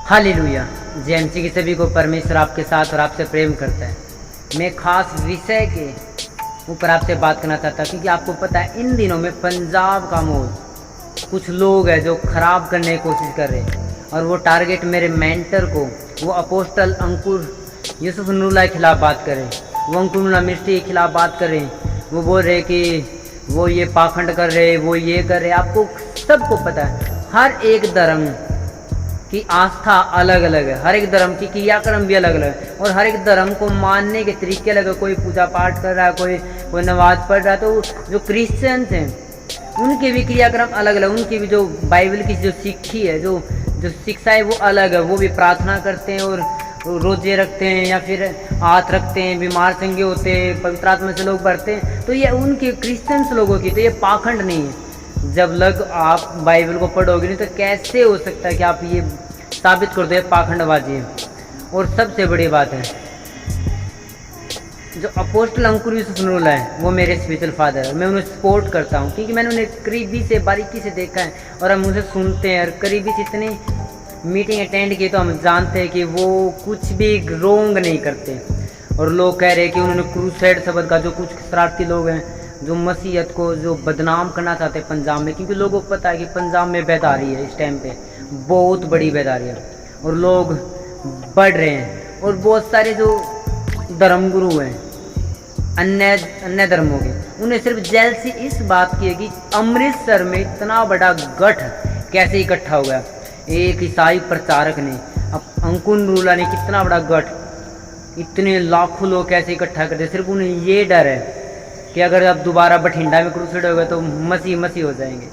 Hallelujah. JMC के सभी को परमेश्वर आपके साथ और आपसे प्रेम करता है। मैं खास विषय के ऊपर आपसे बात करना चाहता हूँ, क्योंकि आपको पता है इन दिनों में पंजाब का माहौल, कुछ लोग हैं जो खराब करने की कोशिश कर रहे हैं, और वो टारगेट मेरे मेंटर को, वो अपोस्टल अंकुर यूसुफ नूरुल्लाह के खिलाफ बात कर रहे हैं, वो अंकुर नूरुल्लाह मिस्टी के खिलाफ बात कर रहे हैं। वो बोल रहे कि वो ये पाखंड कर रहे, वो ये कर रहे। आपको सबको पता है हर एक धर्म की आस्था अलग अलग है, हर एक धर्म की क्रियाक्रम भी अलग अलग है, और हर एक धर्म को मानने के तरीके अलग है। कोई पूजा पाठ कर रहा है, कोई नमाज पढ़ रहा है। तो जो क्रिश्चियंस हैं उनके भी क्रियाक्रम अलग अलग, उनकी भी जो बाइबल की जो शिक्षी है, जो शिक्षा है वो अलग है। वो भी प्रार्थना करते हैं और रोजे रखते हैं, या फिर हाथ रखते हैं, बीमार चंगे होते हैं, पवित्र आत्मा से लोग बढ़ते हैं। तो ये उनके क्रिश्चियंस लोगों की, तो ये पाखंड नहीं है। जब लग आप बाइबल को पढ़ोगे नहीं तो कैसे हो सकता है कि आप ये साबित कर दो पाखंडबाजी है। और सबसे बड़ी बात है, जो अपोस्टल अंकुर यूसुफ नूरुल्लाह है वो मेरे स्पिरिचुअल फादर है। मैं उन्हें सपोर्ट करता हूँ, क्योंकि मैंने उन्हें करीबी से बारीकी से देखा है, और हम मुझे सुनते हैं, और करीबी से इतनी मीटिंग अटेंड की तो हम जानते हैं कि वो कुछ भी रोंग नहीं करते। और लोग कह रहे हैं कि उन्होंने क्रूसेड शब्द का, जो कुछ शरारती लोग हैं जो मसीहत को जो बदनाम करना चाहते हैं पंजाब में, क्योंकि लोगों को पता है कि पंजाब में बेदारी है इस टाइम पे, बहुत बड़ी बेदारी है, और लोग बढ़ रहे हैं। और बहुत सारे जो धर्मगुरु हैं अन्य धर्मों के, उन्हें सिर्फ जेलसी इस बात की है कि अमृतसर में इतना बड़ा गठ कैसे इकट्ठा हो गया। एक ईसाई प्रचारक ने, अब अंकुर नूरुल्लाह ने कितना बड़ा गठ, इतने लाखों लोग कैसे इकट्ठा करते। सिर्फ उन्हें ये डर है कि अगर आप दोबारा बठिंडा में क्रूसेड हो गए तो मसीह हो जाएंगे।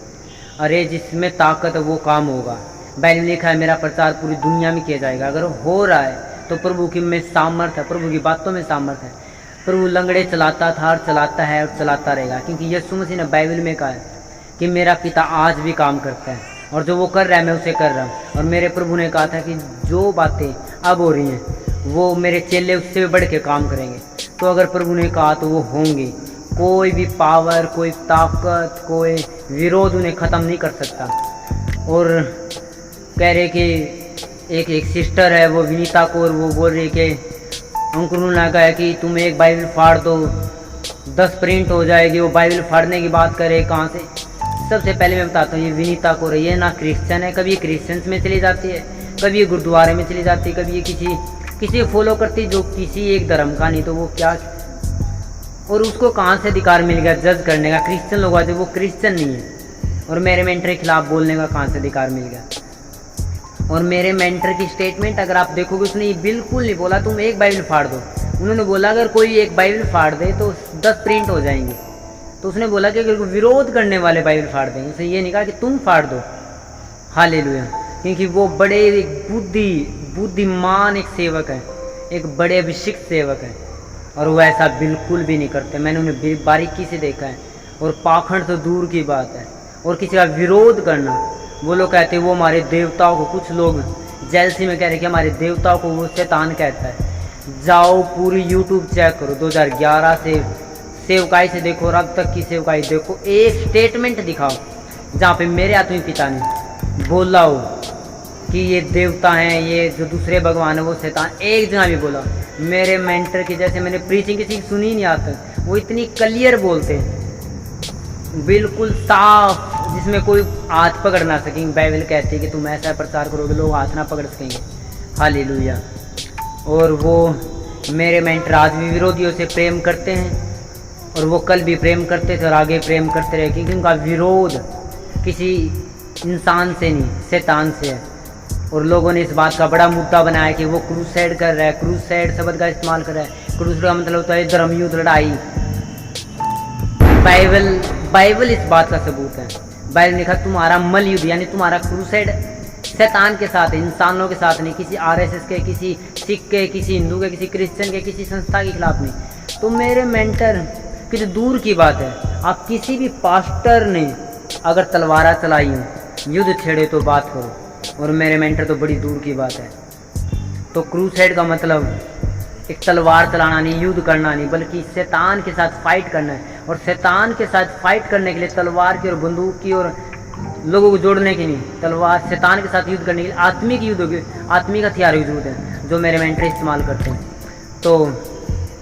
अरे जिसमें ताकत है वो काम होगा। बाइबल लिखा है मेरा प्रचार पूरी दुनिया में किया जाएगा। अगर हो रहा है तो प्रभु की में सामर्थ है, प्रभु की बातों में सामर्थ है। प्रभु लंगड़े चलाता था और चलाता है और चलाता रहेगा, क्योंकि यीशु मसीह ने बाइबल में कहा है कि मेरा पिता आज भी काम करता है, और जो वो कर रहा है मैं उसे कर रहा हूँ। और मेरे प्रभु ने कहा था कि जो बातें अब हो रही हैं वो मेरे चेले उससे भी बढ़ के काम करेंगे। तो अगर प्रभु ने कहा तो वो होंगे। कोई भी पावर, कोई ताकत, कोई विरोध उन्हें ख़त्म नहीं कर सकता। और कह रहे कि एक सिस्टर है वो विनीता कौर, वो बोल रही कि अंकुर नूरुल्लाह का है कि तुम एक बाइबल फाड़ दो 10 प्रिंट हो जाएगी। वो बाइबल फाड़ने की बात करे कहाँ से। सबसे पहले मैं बताता हूँ, ये विनीता कौर है, ये ना क्रिश्चियन है। कभी ये क्रिश्चियंस में चली जाती है, कभी ये गुरुद्वारे में चली जाती है, कभी ये किसी फॉलो करती जो किसी एक धर्म का नहीं। तो वो क्या, और उसको कहाँ से अधिकार मिल गया जज करने का? क्रिश्चियन लोग आते, वो क्रिश्चियन नहीं है। और मेरे मेंटर के खिलाफ बोलने का कहाँ से अधिकार मिल गया? और मेरे मेंटर की स्टेटमेंट अगर आप देखोगे, उसने ये बिल्कुल नहीं बोला तुम एक बाइबल फाड़ दो। उन्होंने बोला अगर कोई एक बाइबल फाड़ दे तो 10 प्रिंट हो जाएंगे। तो उसने बोला कि अगर विरोध करने वाले बाइबल फाड़ देंगे, उसने ये नहीं कहा कि तुम फाड़ दो। हालेलुया। क्योंकि वो बड़े एक बुद्धिमान एक सेवक है, एक बड़े अभिषिक्त सेवक है, और वो ऐसा बिल्कुल भी नहीं करते। मैंने उन्हें बारीकी से देखा है। और पाखंड तो दूर की बात है, और किसी का विरोध करना, वो लोग कहते हैं वो हमारे देवताओं को, कुछ लोग जेलसी में कह रहे कि हमारे देवताओं को वो शैतान कहता है। जाओ पूरी यूट्यूब चेक करो, 2011 से सेवकाई से देखो और अब तक की सेवकाई देखो, एक स्टेटमेंट दिखाओ जहाँ पे मेरे आत्मिक पिता ने बोला हो कि ये देवता हैं, ये जो दूसरे भगवान है वो शैतान। एक जगह भी बोला। मेरे मेंटर की जैसे मैंने प्रीचिंग किसी की सुनी नहीं आता, वो इतनी क्लियर बोलते हैं, बिल्कुल साफ, जिसमें कोई हाथ पकड़ ना सके। बाइबल कहती है कि तुम ऐसा प्रचार करोगे लोग हाथ ना पकड़ सकेंगे। हालेलुया। और वो मेरे मेंटर आज भी विरोधियों से प्रेम करते हैं, और वो कल भी प्रेम करते थे और आगे प्रेम करते रहे, क्योंकि उनका विरोध किसी इंसान से नहीं, शैतान से है। और लोगों ने इस बात का बड़ा मुद्दा बनाया कि वो क्रूसेड कर रहा है, क्रूसेड शब्द का इस्तेमाल कर रहा है। क्रूसेड का मतलब होता है धर्म युद्ध, लड़ाई। बाइबल इस बात का सबूत है। बाइबल ने लिखा तुम्हारा मल युद्ध, यानी तुम्हारा क्रूसेड शैतान के साथ है, इंसानों के साथ नहीं, किसी आरएसएस के, किसी सिख के, किसी हिंदू के, किसी क्रिश्चियन के, किसी संस्था के खिलाफ नहीं। तो मेरे मेंटर की तो दूर की बात है, आप किसी भी पास्टर ने अगर तलवारा चलाई हो, युद्ध छेड़े तो बात करो। और मेरे मेंटर तो बड़ी दूर की बात है। तो क्रूसेड का मतलब एक तलवार चलाना नहीं, युद्ध करना नहीं, बल्कि शैतान के साथ फाइट करना है। और शैतान के साथ फाइट करने के लिए तलवार की और बंदूक की और लोगों को जोड़ने की नहीं, तलवार शैतान के साथ युद्ध करने के लिए आत्मिक युद्ध होगी, आत्मिक हथियार यूज है जो मेरे मेंटर इस्तेमाल करते हैं। तो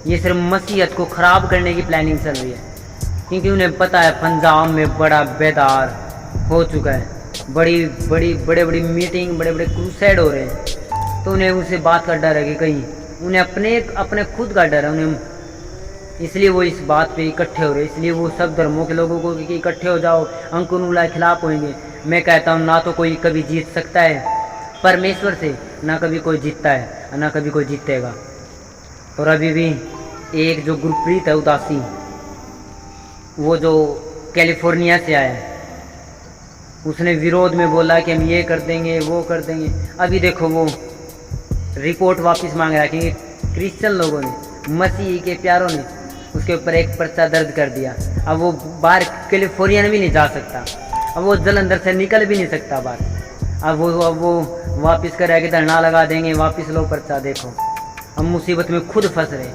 ये सिर्फ मसीहत को ख़राब करने की प्लानिंग चल रही है, क्योंकि उन्हें पता है पंजाब में बड़ा बेदार हो चुका है, बड़े बड़ी मीटिंग, बड़े बड़े क्रूसेड हो रहे हैं। तो उन्हें उसे बात का डर है कि कहीं उन्हें अपने खुद का डर है उन्हें, इसलिए वो इस बात पे इकट्ठे हो रहे हैं। इसलिए वो सब धर्मों के लोगों को कि इकट्ठे हो जाओ, अंकुर के खिलाफ होंगे। मैं कहता हूँ ना तो कोई कभी जीत सकता है परमेश्वर से, ना कभी कोई जीतता है, ना कभी कोई जीतेगा। और अभी भी एक जो गुरप्रीत है उदासी, वो जो कैलिफोर्निया से आया है, उसने विरोध में बोला कि हम ये कर देंगे वो कर देंगे। अभी देखो वो रिपोर्ट वापस मांग रहा है, क्योंकि क्रिश्चियन लोगों ने, मसीह के प्यारों ने उसके ऊपर एक पर्चा दर्ज कर दिया। अब वो बाहर कैलिफोर्निया में भी नहीं जा सकता, अब वो जलंधर से निकल भी नहीं सकता बाहर। अब वो वापस कर रहा है कि धरना लगा देंगे, वापस लो पर्चा। देखो अब मुसीबत में खुद फंस रहे।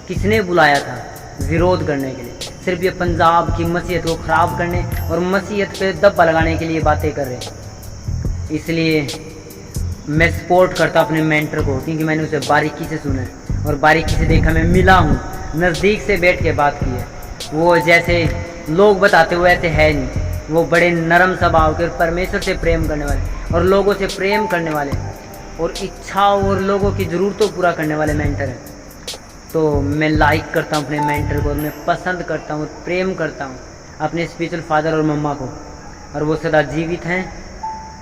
किसने बुलाया था विरोध करने के लिए? सिर्फ ये पंजाब की मसीहत को ख़राब करने और मसीहत पे दब्बा लगाने के लिए बातें कर रहे। इसलिए मैं सपोर्ट करता अपने मेंटर को, क्योंकि मैंने उसे बारीकी से सुना है और बारीकी से देखा, मैं मिला हूँ, नज़दीक से बैठ के बात की है। वो जैसे लोग बताते हुए ऐसे है नहीं, वो बड़े नरम स्वभाव के और परमेश्वर से प्रेम करने वाले और लोगों से प्रेम करने वाले और इच्छा और लोगों की ज़रूरतों पूरा करने वाले मेंटर हैं। तो मैं लाइक करता हूँ अपने मेंटर को, मैं पसंद करता हूँ, प्रेम करता हूँ अपने स्पिरिचुअल फादर और मम्मा को। और वो सदा जीवित हैं,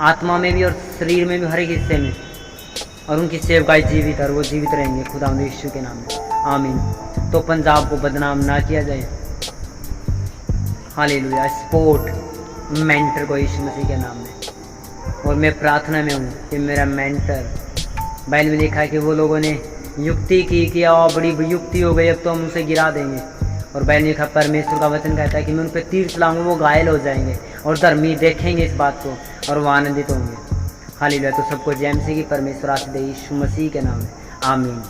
आत्मा में भी और शरीर में भी, हर एक हिस्से में, और उनकी सेवकाई जीवित है और वो जीवित रहेंगे खुदावंद यीशु के नाम में, आमीन। तो पंजाब को बदनाम ना किया जाए। हालेलुया। सपोर्ट मेंटर को यीशु मसीह के नाम में। और मैं प्रार्थना में हूँ कि मेरा मेंटर, बाइबल में लिखा है कि वो लोगों ने युक्ति की कि बड़ी युक्ति हो गई, अब तो हम उसे गिरा देंगे। और बाइबल में लिखा, परमेश्वर का वचन कहता है कि मैं उन पर तीर चलाऊंगा, वो घायल हो जाएंगे और धर्मी देखेंगे इस बात को और वो आनंदित होंगे। हालेलुया। तो सबको जय मसीह की परमेश्वर आशीष दे यीशु मसीह के नाम में, आमीन।